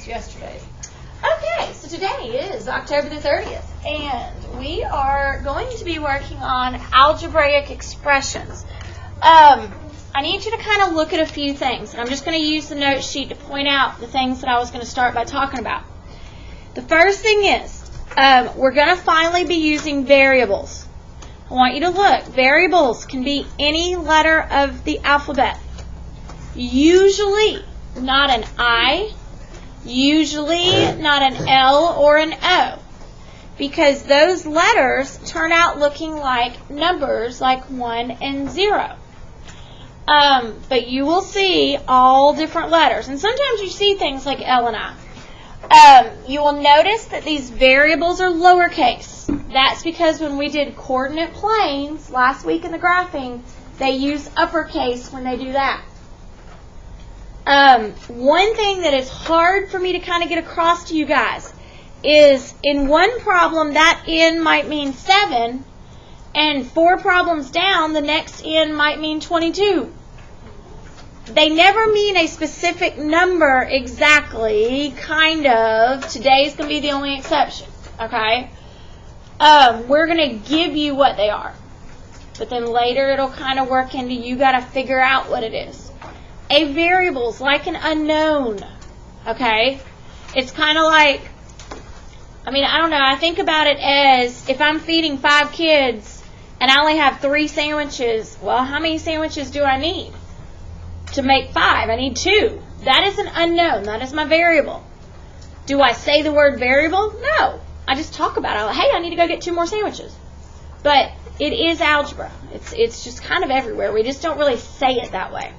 yesterday's. Okay, so today is October the 30th, and we are going to be working on algebraic expressions. I need you to kind of look at a few things, and I'm just going to use the note sheet to point out the things that I was going to start by talking about. The first thing is, we're going to finally be using variables. I want you to look. Variables can be any letter of the alphabet. Usually not an I, usually not an L or an O, because those letters turn out looking like numbers like 1 and 0. But you will see all different letters, and sometimes you see things like L and I. You will notice that these variables are lowercase. That's because when we did coordinate planes last week in the graphing, they use uppercase when they do that. One thing that is hard for me to kind of get across to you guys is in one problem that N might mean 7, and 4 problems down the next N might mean 22. They never mean a specific number exactly, kind of. Today's going to be the only exception, okay? We're going to give you what they are. But then later it'll kind of work into you got to figure out what it is. A variable is like an unknown, okay? It's kind of like, I don't know. I think about it as if I'm feeding 5 kids and I only have 3 sandwiches, well, how many sandwiches do I need? To make 5, I need 2. That is an unknown. That is my variable. Do I say the word variable? No. I just talk about it. Hey, I need to go get 2 more sandwiches. But it is algebra. It's just kind of everywhere. We just don't really say it that way.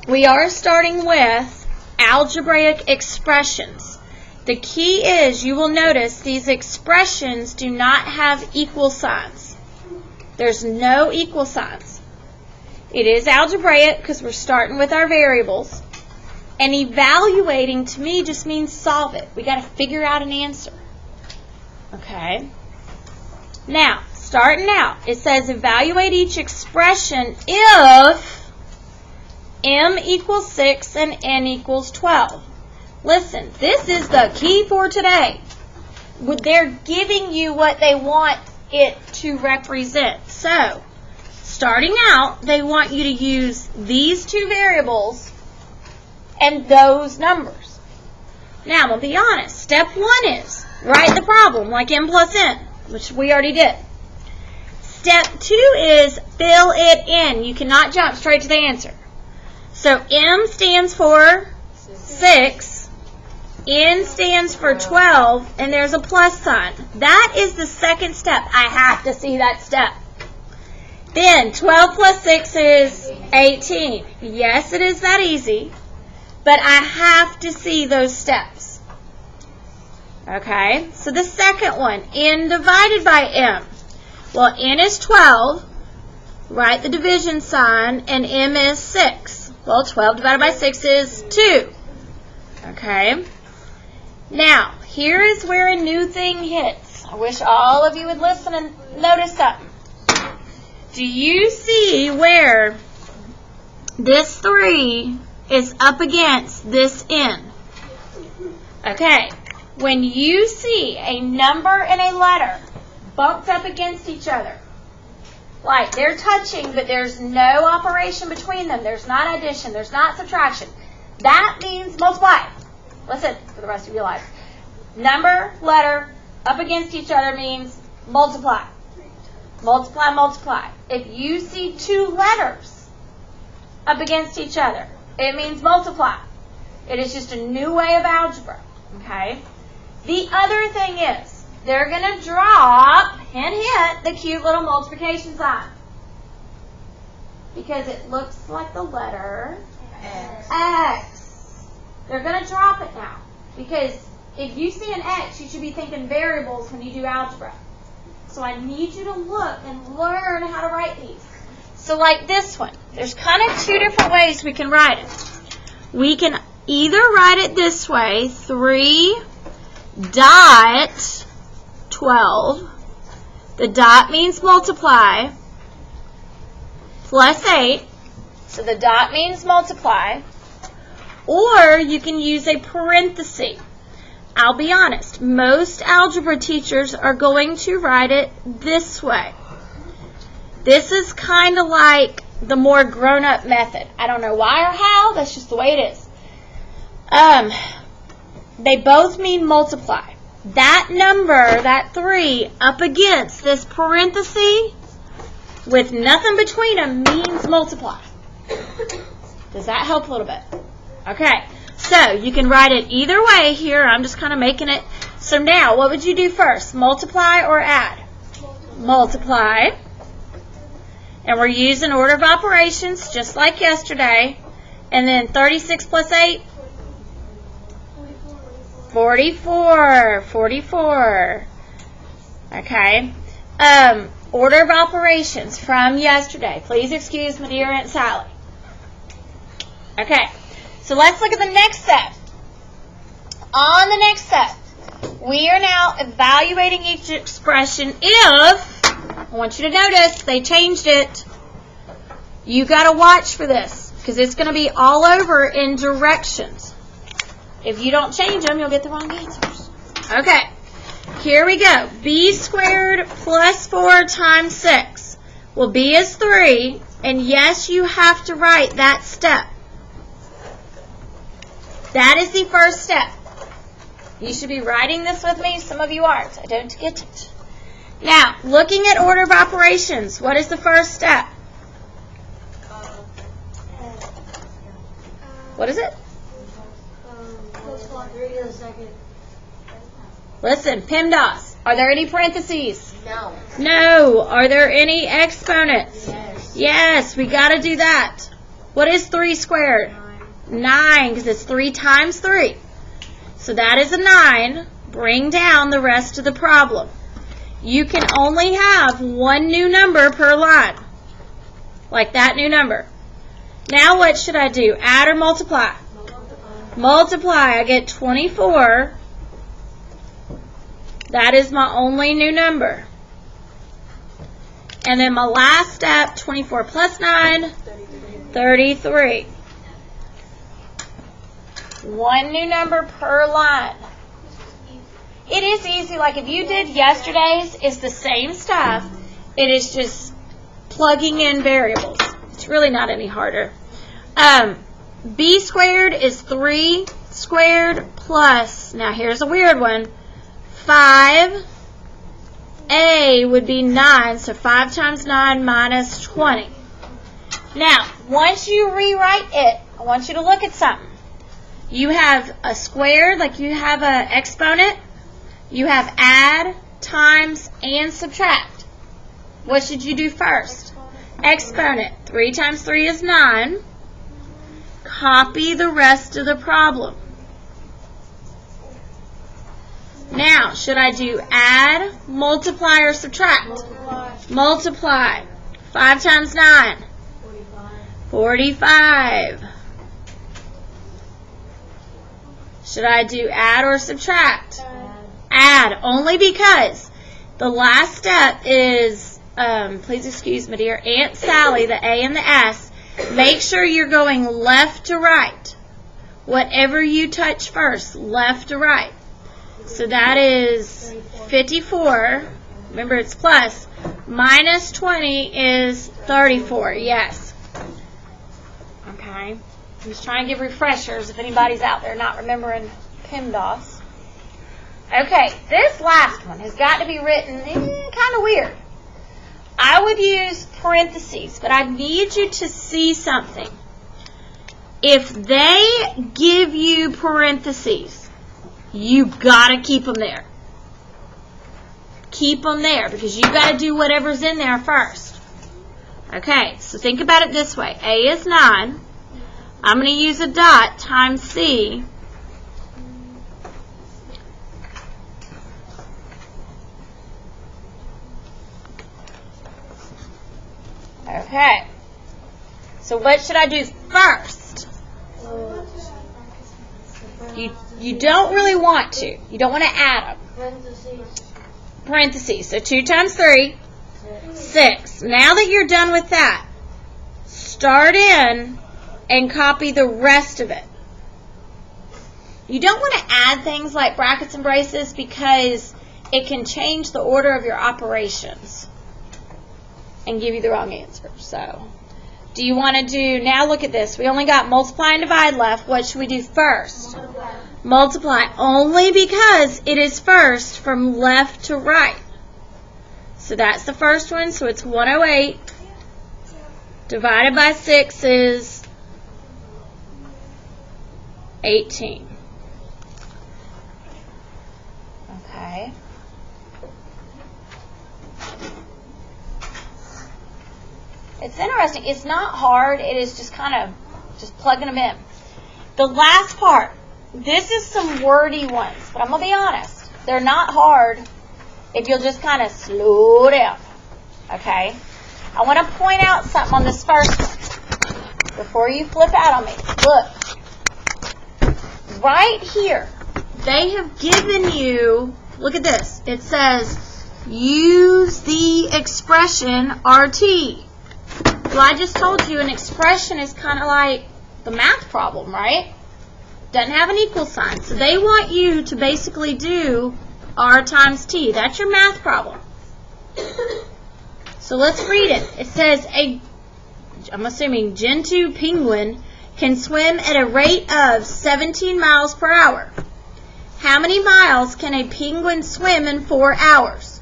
We are starting with algebraic expressions. The key is you will notice these expressions do not have equal signs. There's no equal signs. It is algebraic because we're starting with our variables. And evaluating to me just means solve it. We got to figure out an answer. Okay? Now, starting out, it says evaluate each expression if m equals 6 and n equals 12. Listen, this is the key for today. They're giving you what they want it to represent. So, starting out, they want you to use these 2 variables and those numbers. Now, I'm going to be honest. Step 1 is write the problem like m plus n, which we already did. Step 2 is fill it in. You cannot jump straight to the answer. So m stands for 6, n stands for 12, and there's a plus sign. That is the second step. I have to see that step. Then 12 plus 6 is 18. Yes, it is that easy, but I have to see those steps. Okay, so the second one, n divided by m. Well, n is 12. Write the division sign, and m is 6. Well, 12 divided by 6 is 2. Okay. Now, here is where a new thing hits. I wish all of you would listen and notice something. Do you see where this 3 is up against this n? Okay. When you see a number and a letter bumped up against each other, like they're touching, but there's no operation between them. There's not addition. There's not subtraction. That means multiply. Listen for the rest of your life. Number, letter, up against each other means multiply. Multiply, multiply. If you see 2 letters up against each other, it means multiply. It is just a new way of algebra. Okay? The other thing is, they're going to drop, hint, hint, the cute little multiplication sign. Because it looks like the letter X. They're going to drop it now. Because if you see an X, you should be thinking variables when you do algebra. So I need you to look and learn how to write these. So like this one, there's kind of 2 different ways we can write it. We can either write it this way, 3 dot 12. The dot means multiply, plus 8. So the dot means multiply. Or you can use a parenthesis. I'll be honest, most algebra teachers are going to write it this way. This is kind of like the more grown-up method. I don't know why or how, that's just the way it is. They both mean multiply. That number, that 3, up against this parenthesis with nothing between them means multiply. Does that help a little bit? Okay, so you can write it either way here. I'm just kind of making it. So now, what would you do first? Multiply or add? Multiply. And we're using order of operations just like yesterday. And then 36 plus 8? 44. 44. Okay. Order of operations from yesterday. Please excuse my dear Aunt Sally. Okay. So let's look at the next step. On the next step, we are now evaluating each expression if, I want you to notice, they changed it. You got to watch for this because it's going to be all over in directions. If you don't change them, you'll get the wrong answers. Okay, here we go. B squared plus 4 times 6. Well, B is 3, and yes, you have to write that step. That is the first step. You should be writing this with me. Some of you aren't. I don't get it. Now, looking at order of operations, what is the first step? What is it? Listen, PEMDAS. Are there any parentheses? No. No. Are there any exponents? Yes. Yes, we got to do that. What is 3 squared? 9, because it's 3 times 3. So that is a 9. Bring down the rest of the problem. You can only have one new number per line. Like that new number. Now what should I do? Add or multiply? Multiply. I get 24. That is my only new number. And then my last step, 24 plus 9, 33. One new number per line. It is easy. Like if you did yesterday's, it's the same stuff. It is just plugging in variables. It's really not any harder. B squared is 3 squared plus, now here's a weird one, 5. A would be 9, so 5 times 9 minus 20. Now, once you rewrite it, I want you to look at something. You have a squared, like you have an exponent. You have add, times, and subtract. What should you do first? Exponent. 3 times 3 is 9. Copy the rest of the problem. Now, should I do add, multiply, or subtract? Multiply. 5 times 9. 45. Should I do add or subtract? Add, only because the last step is, please excuse me, dear Aunt Sally, the A and the S. Make sure you're going left to right. Whatever you touch first, left to right. So that is 54. Remember, it's plus. Minus 20 is 34. Yes. Okay. I'm just trying to give refreshers if anybody's out there not remembering PEMDAS. Okay, this last one has got to be written kind of weird. I would use parentheses, but I need you to see something. If they give you parentheses, you got to keep them there. Keep them there because you got to do whatever's in there first. Okay, so think about it this way. A is 9. I'm going to use a dot times C. Okay. So what should I do first? You don't really want to. You don't want to add them. Parentheses. So 2 times 3, 6. Now that you're done with that, start in and copy the rest of it. You don't want to add things like brackets and braces because it can change the order of your operations and give you the wrong answer. So, do you want to do, now look at this. We only got multiply and divide left. What should we do first? Multiply, only because it is first from left to right. So that's the first one. So it's 108 divided by 6 is 18. Okay. It's interesting. It's not hard. It is just kind of just plugging them in. The last part. This is some wordy ones, but I'm going to be honest. They're not hard if you'll just kind of slow down. Okay? I want to point out something on this first one before you flip out on me. Look. Right here, they have given you, look at this. It says, use the expression RT. Well, I just told you an expression is kind of like the math problem, right? Doesn't have an equal sign. So they want you to basically do R times T. That's your math problem. So let's read it. It says, I'm assuming Gentoo penguin can swim at a rate of 17 miles per hour. How many miles can a penguin swim in 4 hours?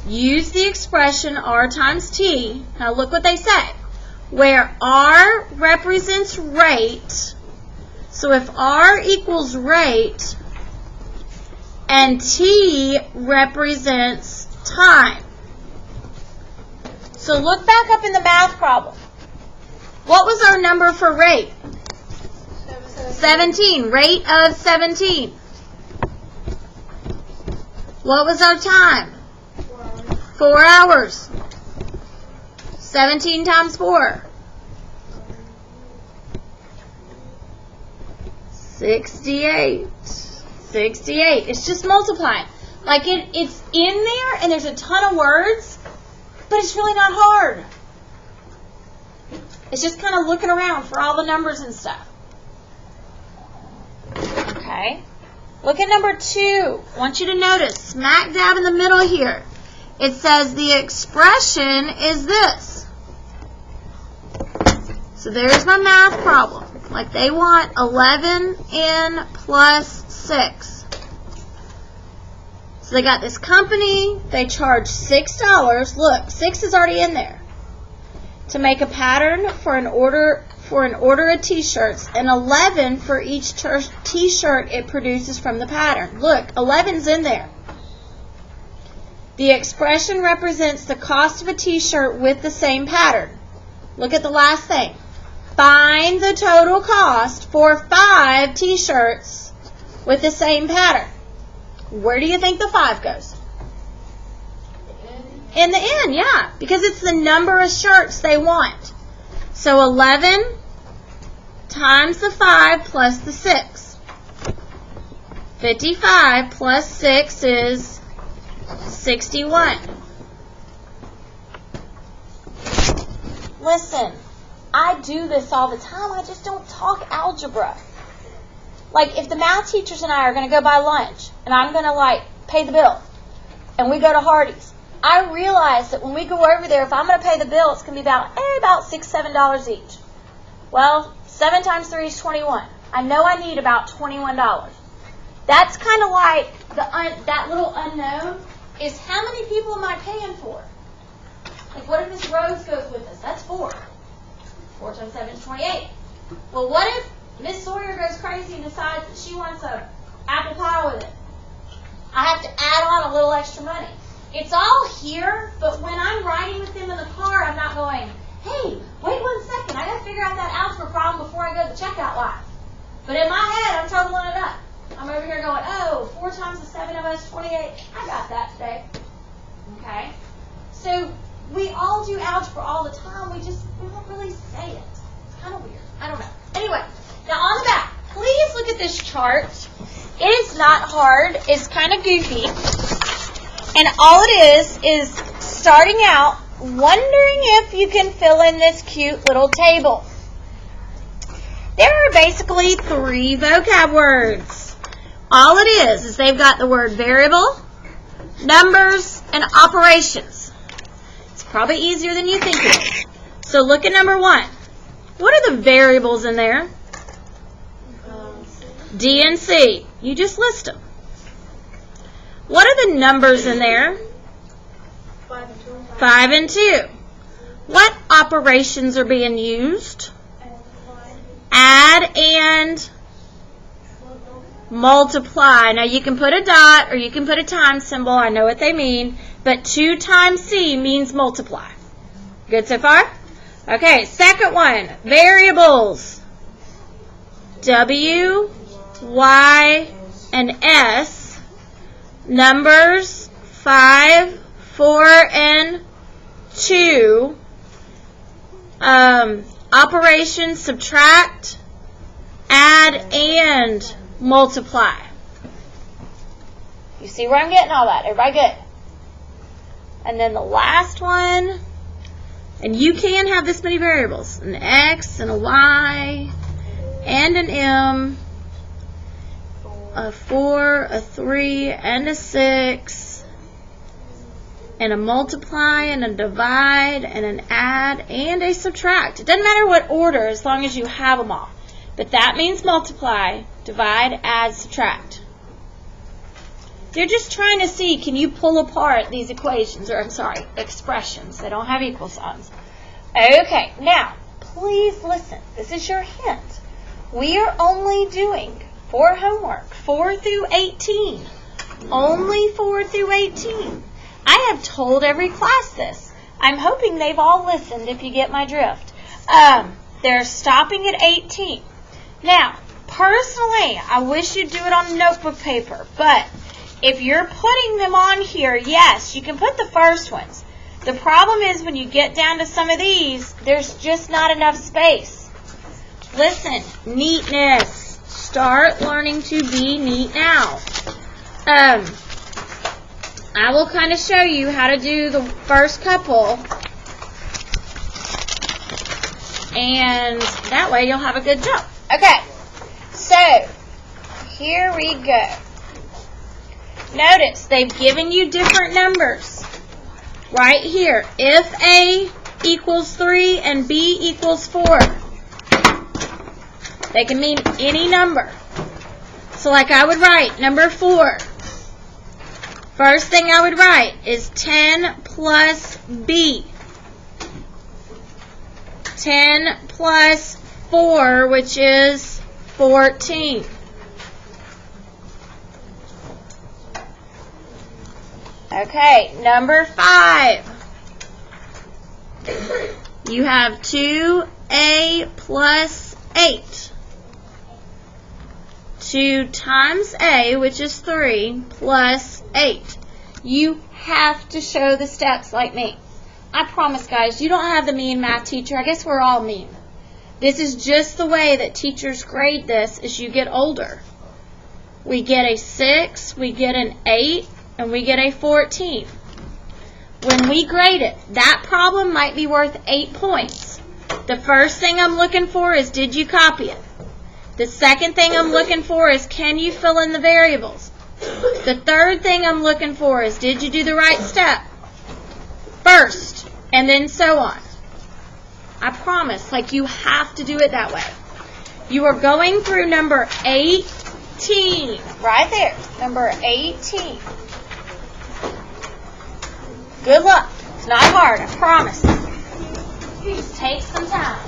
Use the expression R times T. Now look what they say. Where R represents rate, so if R equals rate and T represents time. So look back up in the math problem. What was our number for rate? 17. Rate of 17. What was our time? 4 hours. 17 times 4. 68. 68. It's just multiplying. Like it's in there and there's a ton of words, but it's really not hard. It's just kind of looking around for all the numbers and stuff. Okay. Look at number 2. I want you to notice, smack dab in the middle here, it says the expression is this. So there's my math problem. Like they want 11n plus 6. So they got this company, they charge $6. Look, 6 is already in there. To make a pattern for an order of t-shirts, and 11 for each t-shirt it produces from the pattern. Look, 11's in there. The expression represents the cost of a t-shirt with the same pattern. Look at the last thing. Find the total cost for 5 t-shirts with the same pattern. Where do you think the 5 goes? In the end, yeah, because it's the number of shirts they want. So 11 times the 5 plus the 6. 55 plus 6 is 61. Listen, I do this all the time. I just don't talk algebra. Like, if the math teachers and I are going to go buy lunch, and I'm going to, pay the bill, and we go to Hardee's, I realize that when we go over there, if I'm going to pay the bill, it's going to be about $6, $7 each. Well, 7 times 3 is 21. I know I need about $21. That's kind of like that little unknown is how many people am I paying for? Like, what if Miss Rhodes goes with us? That's 4. 4 times 7 is 28. Well, what if Miss Sawyer goes crazy and decides that she wants an apple pie with it? I have to add on a little extra money. It's all here, but when I'm riding with them in the car, I'm not going, hey, wait 1 second. I got to figure out that algebra problem before I go to the checkout line. But in my head, I'm totaling it up. I'm over here going, 4 times the 7 of us, 28. I got that today. Okay? So we all do algebra all the time. We don't really say it. It's kind of weird. I don't know. Anyway, now on the back, please look at this chart. It is not hard. It's kind of goofy. And all it is starting out wondering if you can fill in this cute little table. There are basically 3 vocab words. All it is they've got the word variable, numbers, and operations. It's probably easier than you think it is. So look at number 1. What are the variables in there? D and C. You just list them. What are the numbers in there? 5 and 2. What operations are being used? Add and multiply. Now you can put a dot or you can put a time symbol. I know what they mean. But 2 times C means multiply. Good so far? Okay, second one. Variables. W, Y, and S. Numbers 5, 4, and 2. Operations, subtract, add, and multiply. You see where I'm getting all that? Everybody good? And then the last one, and you can have this many variables, an X and a Y and an M, a 4, a 3, and a 6, and a multiply and a divide and an add and a subtract. It doesn't matter what order as long as you have them all. But that means multiply, divide, add, subtract. They're just trying to see, can you pull apart these equations, or expressions. They don't have equal signs. Okay, now, please listen. This is your hint. We are only doing, for homework, 4 through 18. Only 4 through 18. I have told every class this. I'm hoping they've all listened, if you get my drift. They're stopping at 18. Now, personally, I wish you'd do it on notebook paper, but if you're putting them on here, yes, you can put the first ones. The problem is when you get down to some of these, there's just not enough space. Listen, neatness. Start learning to be neat now. I will kind of show you how to do the first couple, and that way you'll have a good jump. Okay, so here we go. Notice they've given you different numbers. Right here, if A equals 3 and B equals 4, they can mean any number. So like I would write number 4. First thing I would write is 10 plus B. 10 plus 4, which is 14. Okay, number 5. You have 2A plus 8. 2 times A, which is 3, plus 8. You have to show the steps like me. I promise, guys, you don't have the mean math teacher. I guess we're all mean. This is just the way that teachers grade this as you get older. We get a 6, we get an 8, and we get a 14. When we grade it, that problem might be worth 8 points. The first thing I'm looking for is, did you copy it? The second thing I'm looking for is, can you fill in the variables? The third thing I'm looking for is, did you do the right step first? And then so on. I promise, like, you have to do it that way. You are going through number 18. Right there. Number 18. Good luck. It's not hard, I promise. You just take some time.